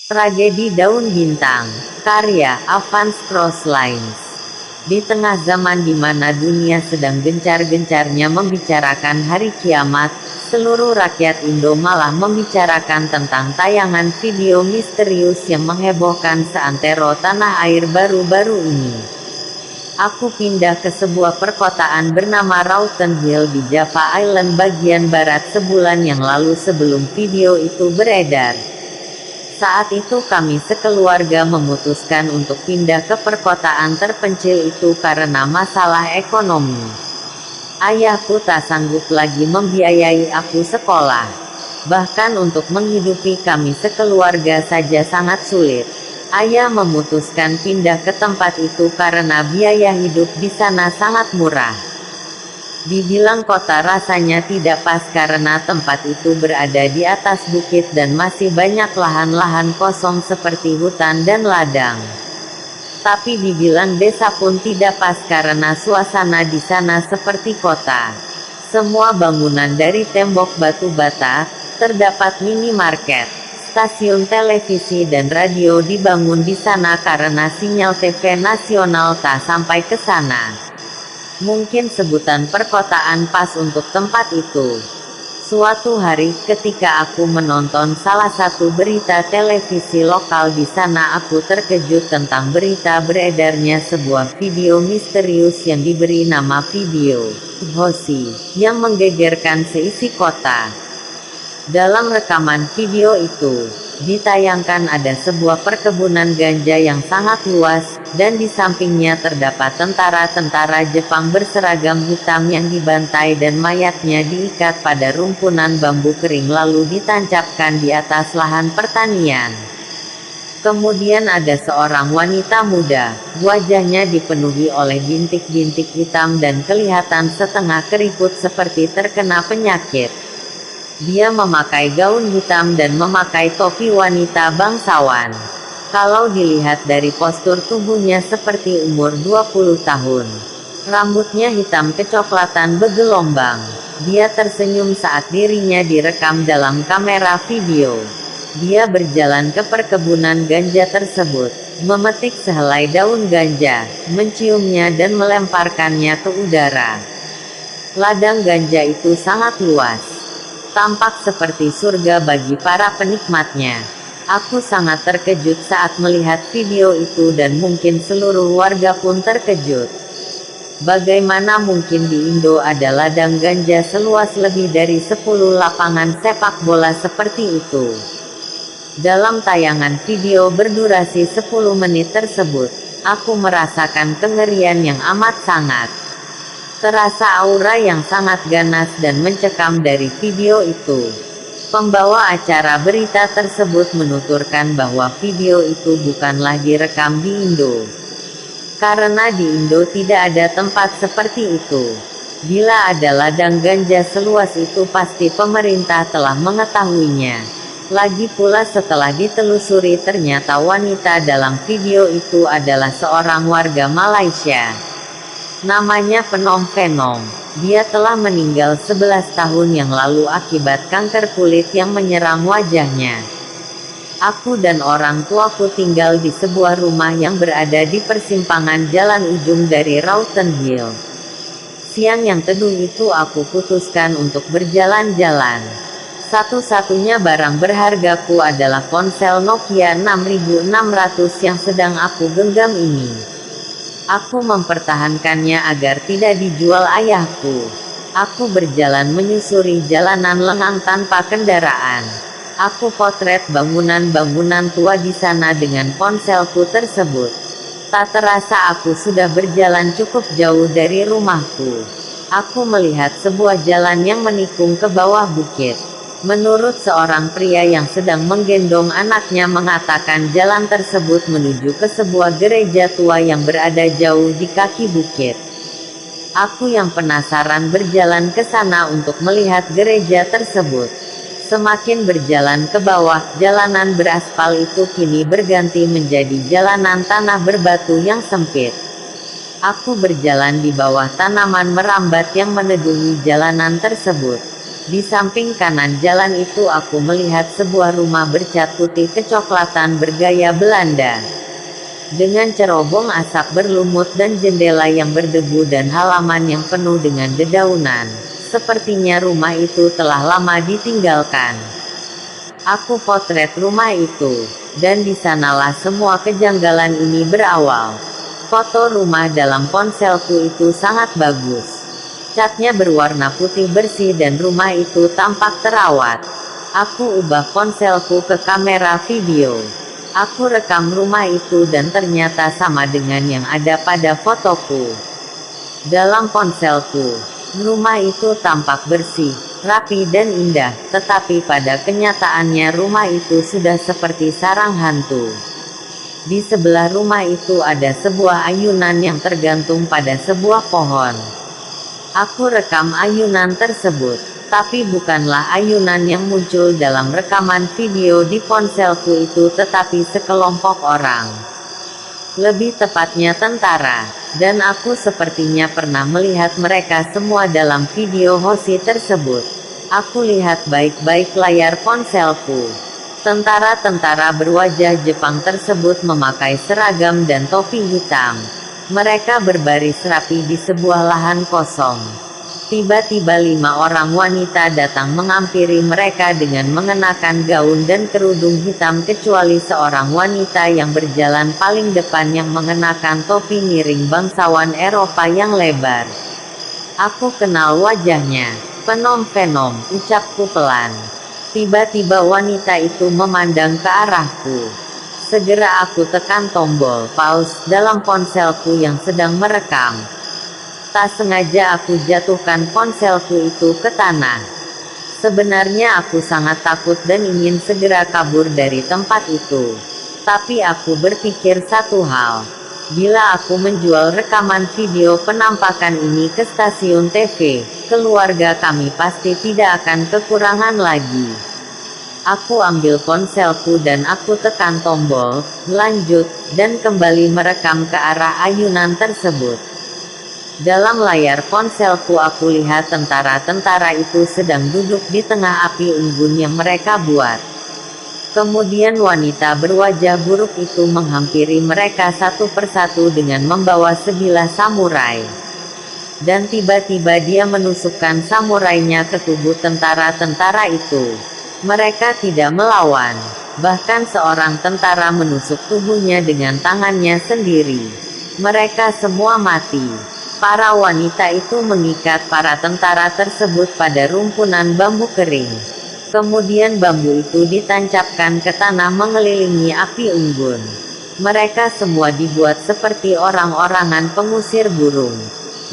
Tragedi Daun Bintang, karya Avance Cross Lines. Di tengah zaman di mana dunia sedang gencar-gencarnya membicarakan hari kiamat, seluruh rakyat Indo malah membicarakan tentang tayangan video misterius yang menghebohkan seantero tanah air baru-baru ini. Aku pindah ke sebuah perkotaan bernama Rowton Hill di Java Island bagian barat sebulan yang lalu sebelum video itu beredar. Saat itu kami sekeluarga memutuskan untuk pindah ke perkotaan terpencil itu karena masalah ekonomi. Ayahku tak sanggup lagi membiayai aku sekolah. Bahkan untuk menghidupi kami sekeluarga saja sangat sulit. Ayah memutuskan pindah ke tempat itu karena biaya hidup di sana sangat murah. Dibilang kota rasanya tidak pas karena tempat itu berada di atas bukit dan masih banyak lahan-lahan kosong seperti hutan dan ladang. Tapi dibilang desa pun tidak pas karena suasana di sana seperti kota. Semua bangunan dari tembok batu bata, terdapat minimarket, stasiun televisi dan radio dibangun di sana karena sinyal TV nasional tak sampai ke sana. Mungkin sebutan perkotaan pas untuk tempat itu. Suatu hari, ketika aku menonton salah satu berita televisi lokal di sana, aku terkejut tentang berita beredarnya sebuah video misterius yang diberi nama video Hoshi, yang menggegerkan seisi kota. Dalam rekaman video itu, ditayangkan ada sebuah perkebunan ganja yang sangat luas, dan di sampingnya terdapat tentara-tentara Jepang berseragam hitam yang dibantai dan mayatnya diikat pada rumpunan bambu kering lalu ditancapkan di atas lahan pertanian. Kemudian ada seorang wanita muda, wajahnya dipenuhi oleh bintik-bintik hitam dan kelihatan setengah keriput seperti terkena penyakit. Dia memakai gaun hitam dan memakai topi wanita bangsawan. Kalau dilihat dari postur tubuhnya seperti umur 20 tahun. Rambutnya hitam kecoklatan bergelombang. Dia tersenyum saat dirinya direkam dalam kamera video. Dia berjalan ke perkebunan ganja tersebut, memetik sehelai daun ganja, menciumnya dan melemparkannya ke udara. Ladang ganja itu sangat luas. Tampak seperti surga bagi para penikmatnya. Aku sangat terkejut saat melihat video itu dan mungkin seluruh warga pun terkejut. Bagaimana mungkin di Indo ada ladang ganja seluas lebih dari 10 lapangan sepak bola seperti itu? Dalam tayangan video berdurasi 10 menit tersebut, aku merasakan kengerian yang amat sangat. Terasa aura yang sangat ganas dan mencekam dari video itu. Pembawa acara berita tersebut menuturkan bahwa video itu bukanlah direkam di Indo. Karena di Indo tidak ada tempat seperti itu. Bila ada ladang ganja seluas itu pasti pemerintah telah mengetahuinya. Lagi pula setelah ditelusuri ternyata wanita dalam video itu adalah seorang warga Malaysia. Namanya Phenom Phenom. Dia telah meninggal 11 tahun yang lalu akibat kanker kulit yang menyerang wajahnya. Aku dan orang tuaku tinggal di sebuah rumah yang berada di persimpangan jalan ujung dari Rowton Hill. Siang yang teduh itu aku putuskan untuk berjalan-jalan. Satu-satunya barang berhargaku adalah ponsel Nokia 6600 yang sedang aku genggam ini. Aku mempertahankannya agar tidak dijual ayahku. Aku berjalan menyusuri jalanan lengang tanpa kendaraan. Aku potret bangunan-bangunan tua di sana dengan ponselku tersebut. Tak terasa aku sudah berjalan cukup jauh dari rumahku. Aku melihat sebuah jalan yang menikung ke bawah bukit. Menurut seorang pria yang sedang menggendong anaknya mengatakan jalan tersebut menuju ke sebuah gereja tua yang berada jauh di kaki bukit. Aku yang penasaran berjalan ke sana untuk melihat gereja tersebut. Semakin berjalan ke bawah, jalanan beraspal itu kini berganti menjadi jalanan tanah berbatu yang sempit. Aku berjalan di bawah tanaman merambat yang meneduhi jalanan tersebut. Di samping kanan jalan itu aku melihat sebuah rumah bercat putih kecoklatan bergaya Belanda. Dengan cerobong asap berlumut dan jendela yang berdebu dan halaman yang penuh dengan dedaunan. Sepertinya rumah itu telah lama ditinggalkan. Aku potret rumah itu, dan di sanalah semua kejanggalan ini berawal. Foto rumah dalam ponselku itu sangat bagus. Catnya berwarna putih bersih dan rumah itu tampak terawat. Aku ubah ponselku ke kamera video. Aku rekam rumah itu dan ternyata sama dengan yang ada pada fotoku. Dalam ponselku, rumah itu tampak bersih, rapi dan indah, tetapi pada kenyataannya rumah itu sudah seperti sarang hantu. Di sebelah rumah itu ada sebuah ayunan yang tergantung pada sebuah pohon. Aku rekam ayunan tersebut, tapi bukanlah ayunan yang muncul dalam rekaman video di ponselku itu tetapi sekelompok orang. Lebih tepatnya tentara, dan aku sepertinya pernah melihat mereka semua dalam video Hoshi tersebut. Aku lihat baik-baik layar ponselku. Tentara-tentara berwajah Jepang tersebut memakai seragam dan topi hitam. Mereka berbaris rapi di sebuah lahan kosong. Tiba-tiba 5 orang wanita datang menghampiri mereka dengan mengenakan gaun dan kerudung hitam kecuali seorang wanita yang berjalan paling depan yang mengenakan topi miring bangsawan Eropa yang lebar. Aku kenal wajahnya. Fenom, ucapku pelan. Tiba-tiba wanita itu memandang ke arahku. Segera aku tekan tombol pause dalam ponselku yang sedang merekam. Tak sengaja aku jatuhkan ponselku itu ke tanah. Sebenarnya aku sangat takut dan ingin segera kabur dari tempat itu. Tapi aku berpikir satu hal. Bila aku menjual rekaman video penampakan ini ke stasiun TV, keluarga kami pasti tidak akan kekurangan lagi. Aku ambil ponselku dan aku tekan tombol, lanjut, dan kembali merekam ke arah ayunan tersebut. Dalam layar ponselku aku lihat tentara-tentara itu sedang duduk di tengah api unggun yang mereka buat. Kemudian wanita berwajah buruk itu menghampiri mereka satu persatu dengan membawa sebilah samurai. Dan tiba-tiba dia menusukkan samurainya ke tubuh tentara-tentara itu. Mereka tidak melawan, bahkan seorang tentara menusuk tubuhnya dengan tangannya sendiri. Mereka semua mati. Para wanita itu mengikat para tentara tersebut pada rumpunan bambu kering. Kemudian bambu itu ditancapkan ke tanah mengelilingi api unggun. Mereka semua dibuat seperti orang-orangan pengusir burung.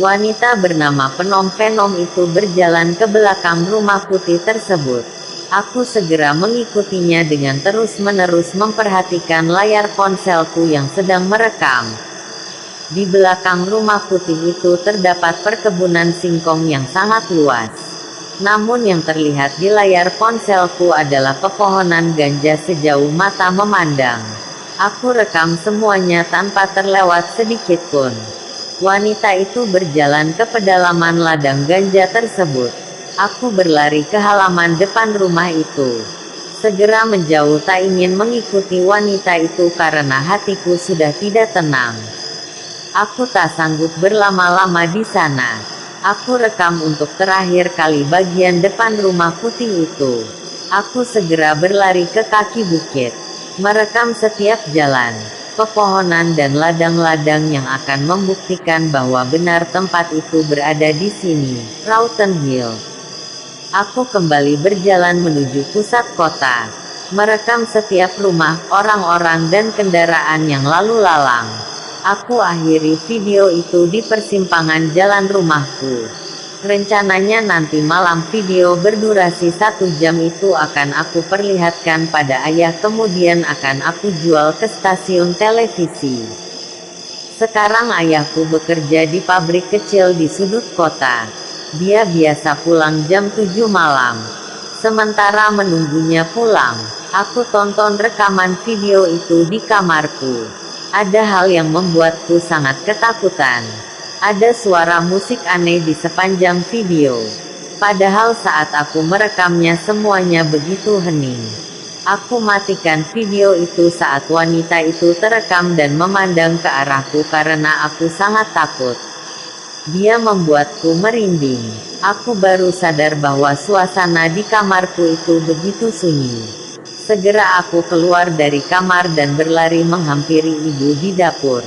Wanita bernama Fenom itu berjalan ke belakang rumah putih tersebut. Aku segera mengikutinya dengan terus-menerus memperhatikan layar ponselku yang sedang merekam. Di belakang rumah putih itu terdapat perkebunan singkong yang sangat luas. Namun yang terlihat di layar ponselku adalah pepohonan ganja sejauh mata memandang. Aku rekam semuanya tanpa terlewat sedikit pun. Wanita itu berjalan ke pedalaman ladang ganja tersebut. Aku berlari ke halaman depan rumah itu. Segera menjauh tak ingin mengikuti wanita itu karena hatiku sudah tidak tenang. Aku tak sanggup berlama-lama di sana. Aku rekam untuk terakhir kali bagian depan rumah putih itu. Aku segera berlari ke kaki bukit. Merekam setiap jalan, pepohonan dan ladang-ladang yang akan membuktikan bahwa benar tempat itu berada di sini, Rowton Hill. Aku kembali berjalan menuju pusat kota. Merekam setiap rumah, orang-orang dan kendaraan yang lalu lalang. Aku akhiri video itu di persimpangan jalan rumahku. Rencananya nanti malam video berdurasi 1 jam itu akan aku perlihatkan pada ayah kemudian akan aku jual ke stasiun televisi. Sekarang ayahku bekerja di pabrik kecil di sudut kota. Dia biasa pulang jam 7 malam. Sementara menunggunya pulang, aku tonton rekaman video itu di kamarku. Ada hal yang membuatku sangat ketakutan. Ada suara musik aneh di sepanjang video. Padahal saat aku merekamnya semuanya begitu hening. Aku matikan video itu saat wanita itu terekam dan memandang ke arahku karena aku sangat takut. Dia membuatku merinding. Aku baru sadar bahwa suasana di kamarku itu begitu sunyi. Segera aku keluar dari kamar dan berlari menghampiri ibu di dapur.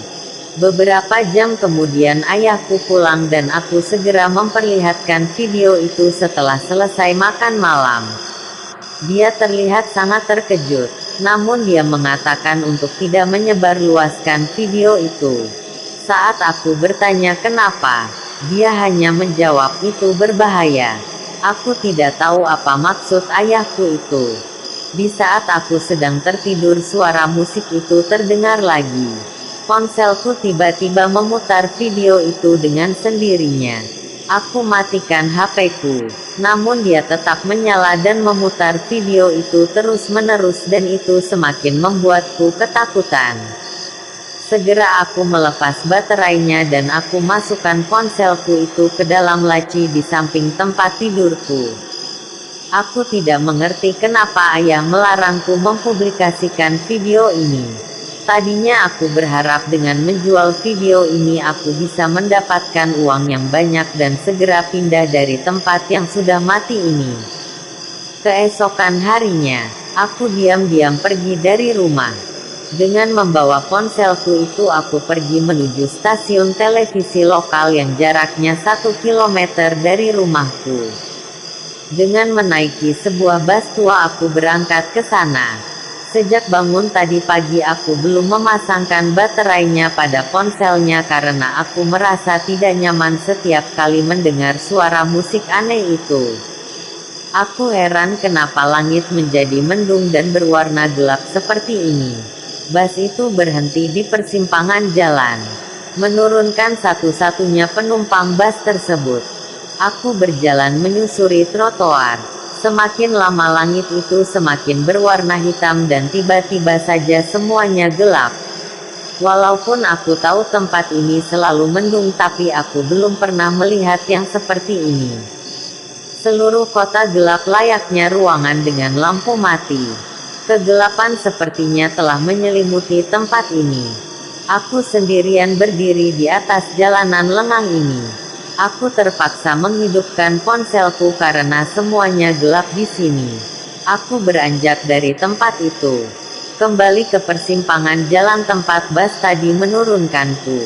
Beberapa jam kemudian ayahku pulang dan aku segera memperlihatkan video itu setelah selesai makan malam. Dia terlihat sangat terkejut, namun dia mengatakan untuk tidak menyebarluaskan video itu. Saat aku bertanya kenapa, dia hanya menjawab itu berbahaya. Aku tidak tahu apa maksud ayahku itu. Di saat aku sedang tertidur suara musik itu terdengar lagi. Ponselku tiba-tiba memutar video itu dengan sendirinya. Aku matikan HP-ku, namun dia tetap menyala dan memutar video itu terus-menerus dan itu semakin membuatku ketakutan. Segera aku melepas baterainya dan aku masukkan ponselku itu ke dalam laci di samping tempat tidurku. Aku tidak mengerti kenapa ayah melarangku mempublikasikan video ini. Tadinya aku berharap dengan menjual video ini aku bisa mendapatkan uang yang banyak dan segera pindah dari tempat yang sudah mati ini. Keesokan harinya, aku diam-diam pergi dari rumah. Dengan membawa ponselku itu aku pergi menuju stasiun televisi lokal yang jaraknya 1 kilometer dari rumahku. Dengan menaiki sebuah bus tua aku berangkat ke sana. Sejak bangun tadi pagi aku belum memasangkan baterainya pada ponselnya karena aku merasa tidak nyaman setiap kali mendengar suara musik aneh itu. Aku heran kenapa langit menjadi mendung dan berwarna gelap seperti ini. Bus itu berhenti di persimpangan jalan. Menurunkan satu-satunya penumpang bus tersebut. Aku berjalan menyusuri trotoar. Semakin lama langit itu semakin berwarna hitam dan tiba-tiba saja semuanya gelap. Walaupun aku tahu tempat ini selalu mendung tapi aku belum pernah melihat yang seperti ini. Seluruh kota gelap layaknya ruangan dengan lampu mati. Kegelapan sepertinya telah menyelimuti tempat ini. Aku sendirian berdiri di atas jalanan lengang ini. Aku terpaksa menghidupkan ponselku karena semuanya gelap di sini. Aku beranjak dari tempat itu. Kembali ke persimpangan jalan tempat bus tadi menurunkanku.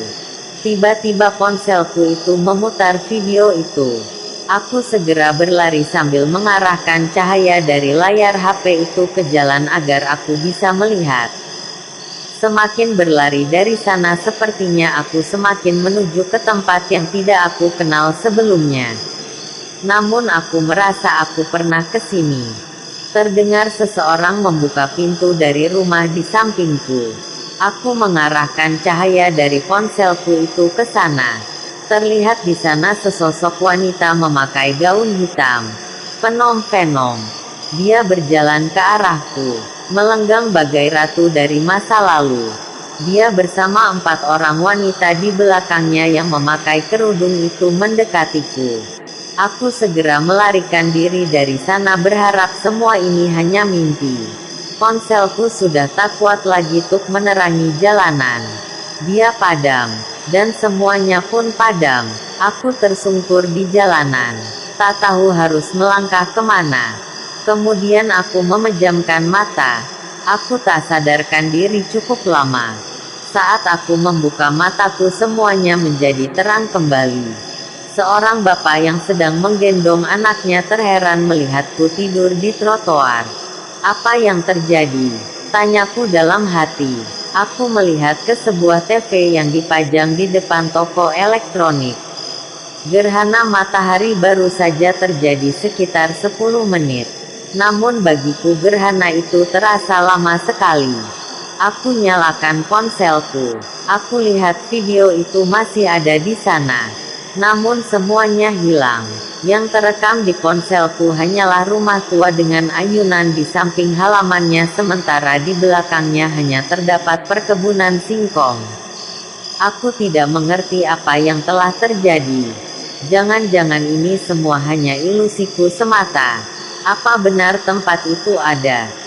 Tiba-tiba ponselku itu memutar video itu. Aku segera berlari sambil mengarahkan cahaya dari layar HP itu ke jalan agar aku bisa melihat. Semakin berlari dari sana sepertinya aku semakin menuju ke tempat yang tidak aku kenal sebelumnya. Namun aku merasa aku pernah ke sini. Terdengar seseorang membuka pintu dari rumah di sampingku. Aku mengarahkan cahaya dari ponselku itu ke sana. Terlihat di sana sesosok wanita memakai gaun hitam. Penom-penom. Dia berjalan ke arahku. Melenggang bagai ratu dari masa lalu. Dia bersama 4 orang wanita di belakangnya yang memakai kerudung itu mendekatiku. Aku segera melarikan diri dari sana berharap semua ini hanya mimpi. Ponselku sudah tak kuat lagi untuk menerangi jalanan. Dia padam, dan semuanya pun padam. Aku tersungkur di jalanan, tak tahu harus melangkah kemana. Kemudian aku memejamkan mata. Aku tak sadarkan diri cukup lama. Saat aku membuka mataku semuanya menjadi terang kembali. Seorang bapak yang sedang menggendong anaknya terheran melihatku tidur di trotoar. Apa yang terjadi? Tanyaku dalam hati. Aku melihat ke sebuah TV yang dipajang di depan toko elektronik. Gerhana matahari baru saja terjadi sekitar 10 menit. Namun bagiku gerhana itu terasa lama sekali. Aku nyalakan ponselku. Aku lihat video itu masih ada di sana. Namun semuanya hilang. Yang terekam di ponselku hanyalah rumah tua dengan ayunan di samping halamannya sementara di belakangnya hanya terdapat perkebunan singkong. Aku tidak mengerti apa yang telah terjadi. Jangan-jangan ini semua hanya ilusiku semata. Apa benar tempat itu ada?